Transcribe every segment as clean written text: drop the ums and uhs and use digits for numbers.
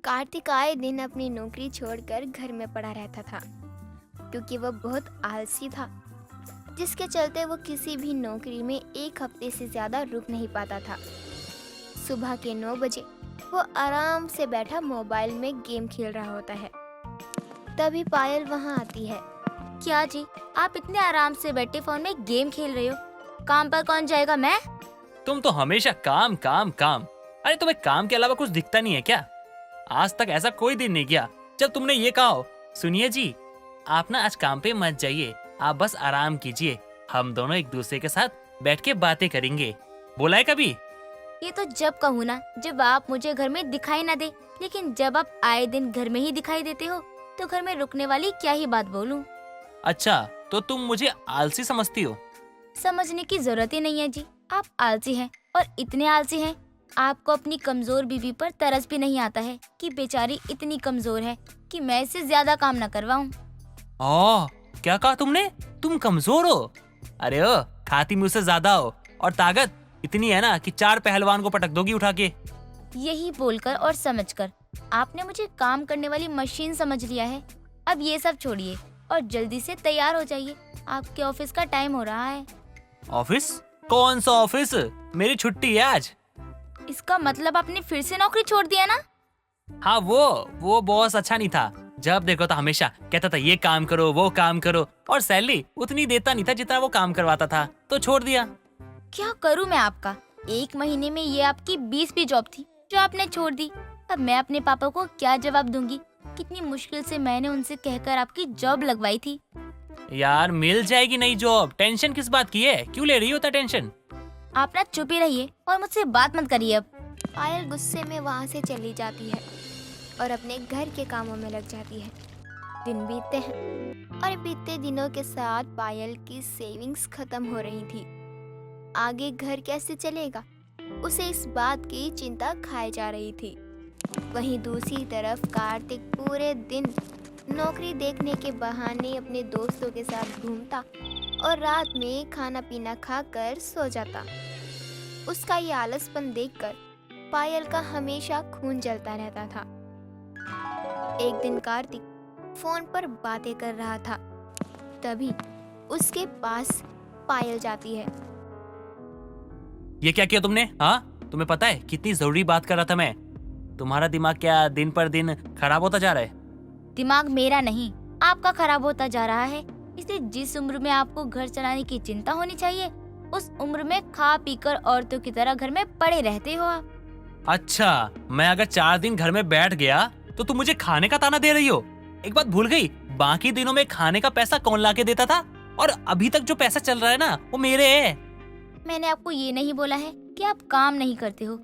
कार्तिक आए दिन अपनी नौकरी छोड़कर घर में पड़ा रहता था क्योंकि वह बहुत आलसी था, जिसके चलते वो किसी भी नौकरी में एक हफ्ते से ज़्यादा रुक नहीं पाता था। सुबह के 9 बजे वो आराम से बैठा मोबाइल में गेम खेल रहा होता है। तभी पायल वहाँ आती है। क्या जी, आप इतने आराम से बैठे फोन में गेम खेल रहे हो? काम पर कौन जाएगा? मैं? तुम तो हमेशा काम काम काम। अरे तुम्हें काम के अलावा कुछ दिखता नहीं है क्या? आज तक ऐसा कोई दिन नहीं गया जब तुमने ये कहा हो, सुनिए जी, आप ना आज काम पे मत जाइए, आप बस आराम कीजिए, हम दोनों एक दूसरे के साथ बैठ के बातें करेंगे। बोला है कभी? ये तो जब कहूँ ना, जब आप मुझे घर में दिखाई ना दे, लेकिन जब आप आए दिन घर में ही दिखाई देते हो तो घर में रुकने वाली क्या ही बात बोलूं। अच्छा, तो तुम मुझे आलसी समझती हो? समझने की जरूरत ही नहीं है जी, आप आलसी हैं और इतने आलसी हैं, आपको अपनी कमजोर बीवी पर तरस भी नहीं आता है कि बेचारी इतनी कमजोर है कि मैं इससे ज्यादा काम न करवाऊं। ओह, क्या कहा तुमने? तुम कमजोर हो? अरे ओ, खाती मुझसे ज्यादा हो और ताकत इतनी है ना कि 4 पहलवान को पटक दोगी उठा के। यही बोलकर और समझकर आपने मुझे काम करने वाली मशीन समझ लिया है। अब ये सब छोड़िए और जल्दी से तैयार हो जाइए, आपके ऑफिस का टाइम हो रहा है। ऑफिस? कौन सा ऑफिस? मेरी छुट्टी है आज। इसका मतलब आपने फिर से नौकरी छोड़ दिया ना? हाँ, वो बॉस अच्छा नहीं था। जब देखो तो हमेशा कहता था ये काम करो वो काम करो, और सैलरी उतनी देता नहीं था जितना वो काम करवाता था, तो छोड़ दिया। क्या करूं मैं आपका? 1 महीने में ये आपकी 20वीं जॉब थी जो आपने छोड़ दी। अब मैं अपने पापा को क्या जवाब दूंगी? कितनी मुश्किल से मैंने उनसे कहकर आपकी जॉब लगवाई थी। यार मिल जाएगी नई जॉब, टेंशन किस बात की है? क्यों ले रही हो टेंशन? आप ना चुप ही रहिए और मुझसे बात मत करिए अब। पायल गुस्से में वहाँ से चली जाती है और अपने घर के कामों में लग जाती है। दिन बीतते हैं और बीतते दिनों के साथ पायल की सेविंग्स खत्म हो रही थी। आगे घर कैसे चलेगा, उसे इस बात की चिंता खाए जा रही थी। वहीं दूसरी तरफ कार्तिक पूरे दिन नौकरी देखने के बहाने अपने दोस्तों के साथ घूमता और रात में खाना पीना खाकर सो जाता। उसका ये आलसपन देखकर पायल का हमेशा खून जलता रहता था। एक दिन कार्तिक फोन पर बातें कर रहा था, तभी उसके पास पायल जाती है। ये क्या किया तुमने? हाँ, तुम्हें पता है कितनी जरूरी बात कर रहा था मैं। तुम्हारा दिमाग क्या दिन पर दिन खराब होता जा रहा है? दिमाग मेरा नहीं, आपका खराब होता जा रहा है। इसलिए जिस उम्र में आपको घर चलाने की चिंता होनी चाहिए, उस उम्र में खा पीकर औरतों की तरह घर में पड़े रहते हो आप। अच्छा, मैं अगर 4 दिन घर में बैठ गया तो तुम मुझे खाने का ताना दे रही हो? एक बात भूल गई, बाकी दिनों में खाने का पैसा कौन लाके देता था? और अभी तक जो पैसा चल रहा है ना, वो मेरे है। मैंने आपको ये नहीं बोला है कि आप काम नहीं करते हो,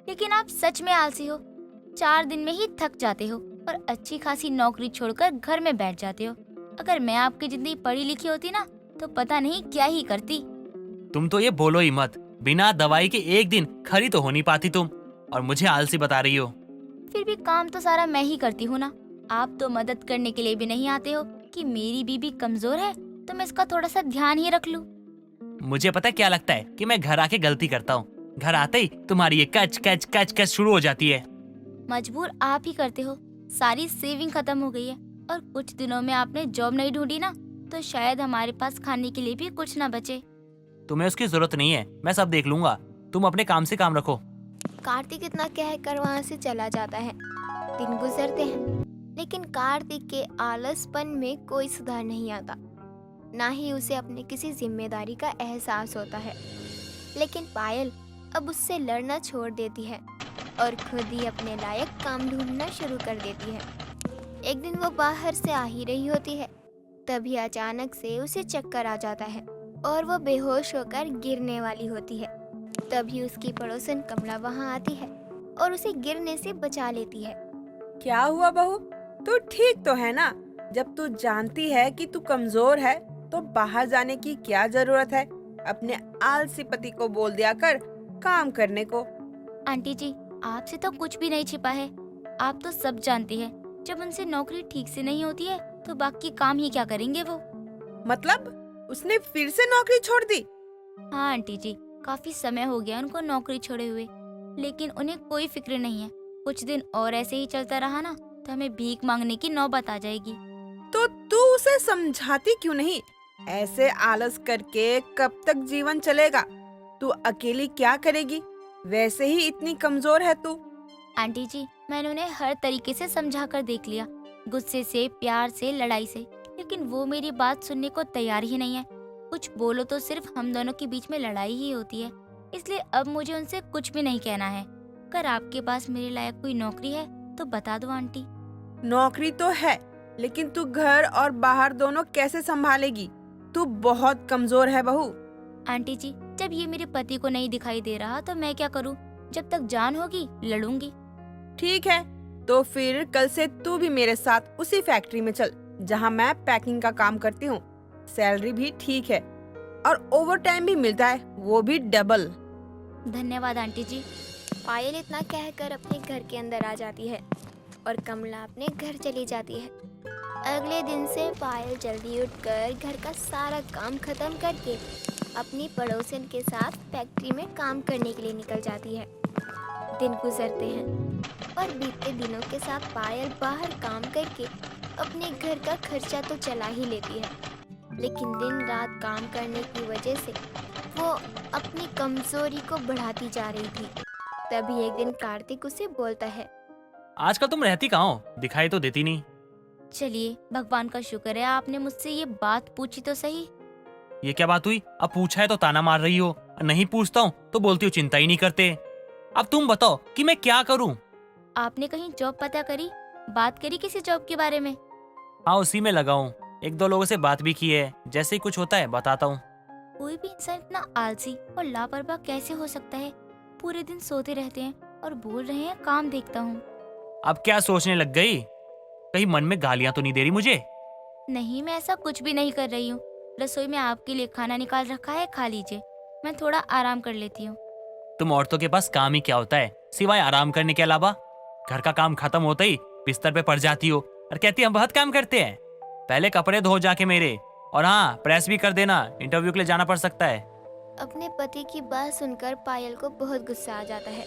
लेकिन आप सच में आलसी हो। 4 दिन में ही थक जाते हो और अच्छी खासी नौकरी छोड़कर घर में बैठ जाते हो। अगर मैं आपकी जितनी पढ़ी लिखी होती ना, तो पता नहीं क्या ही करती। तुम तो ये बोलो ही मत, बिना दवाई के एक दिन खरी तो हो नहीं पाती तुम, और मुझे आलसी बता रही हो। फिर भी काम तो सारा मैं ही करती हूँ ना। आप तो मदद करने के लिए भी नहीं आते हो कि मेरी बीबी कमजोर है तो मैं इसका थोड़ा सा ध्यान ही रख लूं। मुझे पता है क्या लगता है कि मैं घर आके गलती करता हूँ। घर आते ही तुम्हारी ये कच कच कच कच शुरू हो जाती है। मजबूर आप ही करते हो। सारी सेविंग खत्म हो गई है और कुछ दिनों में आपने जॉब नहीं ढूंढी ना, तो शायद हमारे पास खाने के लिए भी कुछ ना बचे। तुम्हें उसकी जरूरत नहीं है, मैं सब देख लूंगा। तुम अपने काम से काम रखो। कार्तिक इतना कहकर वहाँ से चला जाता है। दिन गुजरते हैं, लेकिन कार्तिक के आलसपन में कोई सुधार नहीं आता, ना ही उसे अपने किसी जिम्मेदारी का एहसास होता है। लेकिन पायल अब उससे लड़ना छोड़ देती है और खुद ही अपने लायक काम ढूंढना शुरू कर देती है। एक दिन वो बाहर से आ ही रही होती है, तभी अचानक से उसे चक्कर आ जाता है और वो बेहोश होकर गिरने वाली होती है। तभी उसकी पड़ोसन कमला वहाँ आती है और उसे गिरने से बचा लेती है। क्या हुआ बहू, तू ठीक तो है ना? जब तू जानती है कि तू कमजोर है तो बाहर जाने की क्या जरूरत है? अपने आलसी पति को बोल दिया कर काम करने को। आंटी जी, आपसे तो कुछ भी नहीं छिपा है। आप तो सब जानती है, जब उनसे नौकरी ठीक से नहीं होती है तो बाकी काम ही क्या करेंगे वो। मतलब उसने फिर से नौकरी छोड़ दी? हाँ आंटी जी, काफी समय हो गया उनको नौकरी छोड़े हुए, लेकिन उन्हें कोई फिक्र नहीं है। कुछ दिन और ऐसे ही चलता रहा ना तो हमें भीख मांगने की नौबत आ जाएगी। तो तू उसे समझाती क्यों नहीं? ऐसे आलस करके कब तक जीवन चलेगा? तू अकेली क्या करेगी? वैसे ही इतनी कमजोर है तू। आंटी जी, मैंने उन्हें हर तरीके से समझा कर देख लिया, गुस्से से, प्यार से, लड़ाई से, लेकिन वो मेरी बात सुनने को तैयार ही नहीं है। कुछ बोलो तो सिर्फ हम दोनों के बीच में लड़ाई ही होती है, इसलिए अब मुझे उनसे कुछ भी नहीं कहना है। अगर आपके पास मेरे लायक कोई नौकरी है तो बता दो आंटी। नौकरी तो है, लेकिन तू घर और बाहर दोनों कैसे संभालेगी? तू बहुत कमजोर है बहू। आंटी जी, जब ये मेरे पति को नहीं दिखाई दे रहा तो मैं क्या करूं? जब तक जान होगी लड़ूंगी। ठीक है, तो फिर कल से तू भी मेरे साथ उसी फैक्ट्री में चल जहां मैं पैकिंग का काम करती हूँ। सैलरी भी ठीक है और ओवर टाइम भी मिलता है, वो भी डबल। धन्यवाद आंटी जी। पायल इतना कहकर अपने घर के अंदर आ जाती है और कमला अपने घर चली जाती है। अगले दिन से पायल जल्दी उठकर घर का सारा काम खत्म करके अपनी पड़ोसन के साथ फैक्ट्री में काम करने के लिए निकल जाती है। दिन गुजरते हैं और बीतते दिनों के साथ पायल बाहर काम करके अपने घर का खर्चा तो चला ही लेती है, लेकिन दिन रात काम करने की वजह से वो अपनी कमजोरी को बढ़ाती जा रही थी। तभी एक दिन कार्तिक उसे बोलता है, आजकल तुम रहती कहाँ हो? दिखाई तो देती नहीं। चलिए, भगवान का शुक्र है आपने मुझसे ये बात पूछी तो सही। ये क्या बात हुई? अब पूछा है तो ताना मार रही हो, नहीं पूछता हूँ तो बोलती हो चिंता ही नहीं करते। अब तुम बताओ कि मैं क्या करूँ? आपने कहीं जॉब पता करी? बात करी किसी जॉब के बारे में? हाँ, उसी में लगा हूँ। एक दो लोगों से बात भी की है, जैसे ही कुछ होता है बताता हूँ। कोई भी इंसान इतना आलसी और लापरवाह कैसे हो सकता है? पूरे दिन सोते रहते हैं और बोल रहे हैं काम देखता हूँ। अब क्या सोचने लग गई? कहीं मन में गालियाँ तो नहीं दे रही मुझे? नहीं, मैं ऐसा कुछ भी नहीं कर रही हूँ। रसोई में आपके लिए खाना निकाल रखा है, खा लीजिए। मैं थोड़ा आराम कर लेती हूँ। तुम औरतों के पास काम ही क्या होता है सिवाय आराम करने के अलावा? घर का काम खत्म होते ही बिस्तर पे पड़ जाती हो और कहती हम बहुत काम करते हैं। पहले कपड़े धो जाके मेरे, और हाँ प्रेस भी कर देना, इंटरव्यू के लिए जाना पड़ सकता है। अपने पति की बात सुनकर पायल को बहुत गुस्सा आ जाता है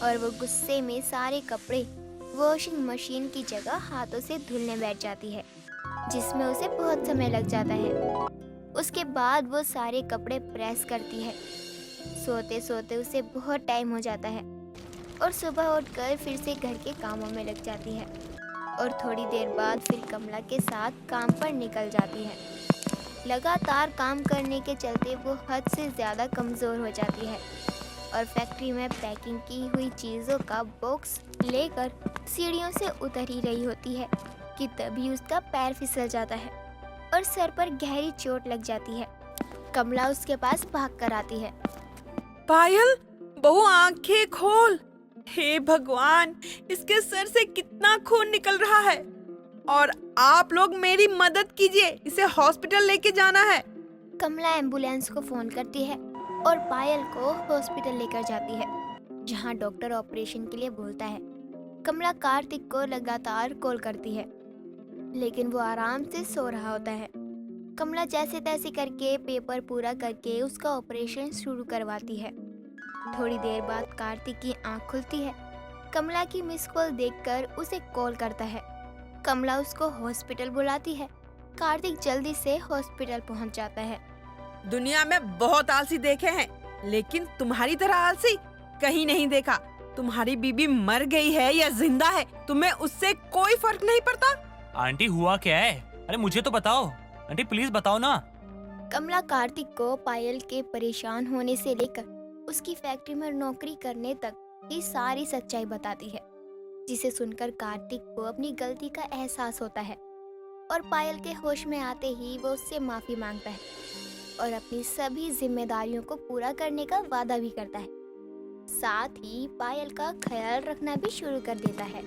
और वो गुस्से में सारे कपड़े वॉशिंग मशीन की जगह हाथों से धुलने बैठ जाती है, जिसमें उसे बहुत समय लग जाता है। उसके बाद वो सारे कपड़े प्रेस करती है। सोते सोते उसे बहुत टाइम हो जाता है और सुबह उठकर फिर से घर के कामों में लग जाती है और थोड़ी देर बाद फिर कमला के साथ काम पर निकल जाती है। लगातार काम करने के चलते वो हद से ज़्यादा कमज़ोर हो जाती है और फैक्ट्री में पैकिंग की हुई चीज़ों का बॉक्स लेकर सीढ़ियों से उतर ही रही होती है कि तभी उसका पैर फिसल जाता है और सर पर गहरी चोट लग जाती है। कमला उसके पास भाग कर आती है। पायल, बहू आंखें खोल। हे भगवान, इसके सर से कितना खून निकल रहा है और आप लोग मेरी मदद कीजिए, इसे हॉस्पिटल लेके जाना है। कमला एम्बुलेंस को फोन करती है और पायल को हॉस्पिटल लेकर जाती है, जहां डॉक्टर ऑपरेशन के लिए बोलता है। कमला कार्तिक को लगातार कॉल करती है, लेकिन वो आराम से सो रहा होता है। कमला जैसे तैसे करके पेपर पूरा करके उसका ऑपरेशन शुरू करवाती है। थोड़ी देर बाद कार्तिक की आंख खुलती है। कमला की मिस कॉल देखकर उसे कॉल करता है। कमला उसको हॉस्पिटल बुलाती है। कार्तिक जल्दी से हॉस्पिटल पहुंच जाता है। दुनिया में बहुत आलसी देखे हैं, लेकिन तुम्हारी तरह आलसी कहीं नहीं देखा। तुम्हारी बीबी मर गई है या जिंदा है, तुम्हें उससे कोई फर्क नहीं पड़ता। आंटी हुआ क्या है? अरे मुझे तो बताओ आंटी, प्लीज बताओ ना। कमला कार्तिक को पायल के परेशान होने से लेकर उसकी फैक्ट्री में नौकरी करने तक की सारी सच्चाई बताती है, जिसे सुनकर कार्तिक को अपनी गलती का एहसास होता है और पायल के होश में आते ही वो उससे माफी मांगता है और अपनी सभी जिम्मेदारियों को पूरा करने का वादा भी करता है। साथ ही पायल का ख्याल रखना भी शुरू कर देता है।